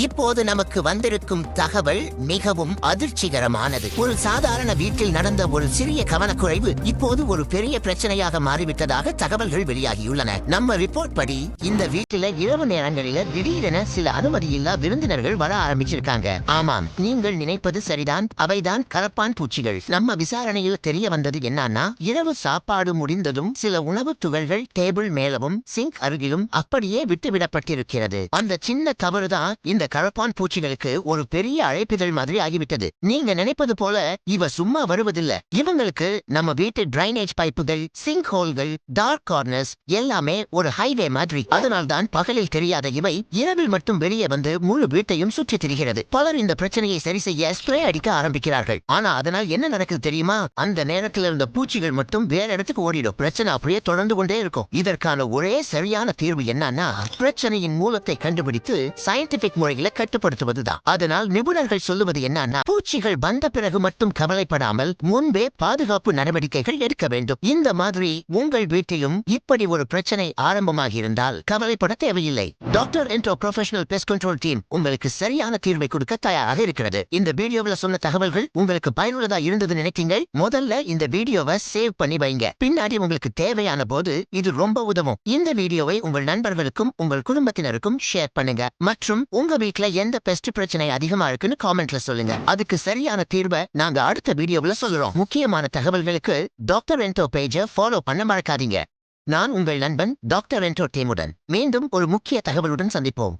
இப்போது நமக்கு வந்திருக்கும் தகவல் மிகவும் அதிர்ச்சிகரமானது. ஒரு சாதாரண வீட்டில் நடந்த ஒரு சிறிய கவனக்குறைவு இப்போது ஒரு பெரிய பிரச்சனையாக மாறிவிட்டதாக தகவல்கள் வெளியாகியுள்ளன. நம்ம ரிப்போர்ட் படி இந்த வீட்டில இரவு நேரங்களில திடீரென சில அனுமதியில்லா விருந்தினர்கள் வர ஆரம்பிச்சிருக்காங்க. ஆமாம், நீங்கள் நினைப்பது சரிதான், அவைதான் கரப்பான் பூச்சிகள். நம்ம விசாரணையில் தெரிய வந்தது என்னன்னா, இரவு சாப்பாடு முடிந்ததும் சில உணவு துகள்கள் டேபிள் மேலவும் சிங்க் அருகிலும் அப்படியே விட்டுவிடப்பட்டிருக்கிறது. அந்த சின்ன தவறுதான் இந்த கரப்பான் பூச்சிகளுக்கு ஒரு பெரிய அழைப்பிதழ் மாதிரி ஆகிவிட்டது. நீங்க நினைப்பது போல இவ சும்மா வருவதில்லை. இவங்களுக்கு நம்ம வீட்டு டிரைனேஜ் பைப்புகள், சிங்க் ஹோல்கள், டார்க் கார்னர்ஸ் எல்லாமே ஒரு ஹைவே மாதிரி. அதனால்தான் பகலில் தெரியாத இவை இரவில் மட்டும் வெளியே வந்து முழு வீட்டையும் சுற்றி திரிகிறது. பலர் இந்த பிரச்சனையை சரி செய்ய ஸ்ப்ரே அடிக்க ஆரம்பிக்கிறார்கள். ஆனா அதனால் என்ன நடக்குது தெரியுமா? அந்த நேரத்தில் இருந்த பூச்சிகள் மட்டும் வேற இடத்துக்கு ஓடிடும். பிரச்சனை அப்படியே தொடர்ந்து கொண்டே இருக்கும். இதற்கான ஒரே சரியான தீர்வு என்னன்னா, பிரச்சனையின் மூலத்தை கண்டுபிடித்து சயின்டிபிக் முறையில கட்டுப்படுத்துவதுதான். அதனால் நிபுணர்கள் சொல்லுவது என்னன்னா, பூச்சிகள் வந்த பிறகு மட்டும் கவலைப்படாமல் முன்பே பாதுகாப்பு நடவடிக்கைகள் எடுக்க வேண்டும். இந்த மாதிரி உங்கள் வீட்டிலும் இப்படி ஒரு பிரச்சனை ஆரம்பமாகி இருந்தால் கவலைப்பட தேவையில்லை. Doctor endo professional pest control team உங்களுக்கு சரியான தீர்வை கொடுக்க தயாராக இருக்கிறது. இந்த வீடியோவில் சொன்ன தகவல்கள் உங்களுக்கு பயனுள்ளதா இருந்தது நினைக்கிறீங்க? முதல்ல இந்த வீடியோவை சேவ் பண்ணி வைங்க. பின்னாடி உங்களுக்கு தேவையான போது இது ரொம்ப உதவும். இந்த வீடியோவை உங்கள் நண்பர்களுக்கும் உங்கள் குடும்பத்தினருக்கும் ஷேர் பண்ணுங்க. மற்றும் உங்க வீட்ல எந்த பெஸ்ட் பிரச்சனை அதிகமா இருக்குன்னு காமெண்ட்ல சொல்லுங்க. அதுக்கு சரியான தீர்வை நாங்க அடுத்த வீடியோவில் சொல்றோம். முக்கியமான தகவல்களுக்கு டாக்டர் என்டோ பேஜை ஃபாலோ பண்ண மறக்காதீங்க. நான் உங்கள் நண்பன் டாக்டர் என்டோ டீமுடன் மீண்டும் ஒரு முக்கிய தகவலுடன் சந்திப்போம்.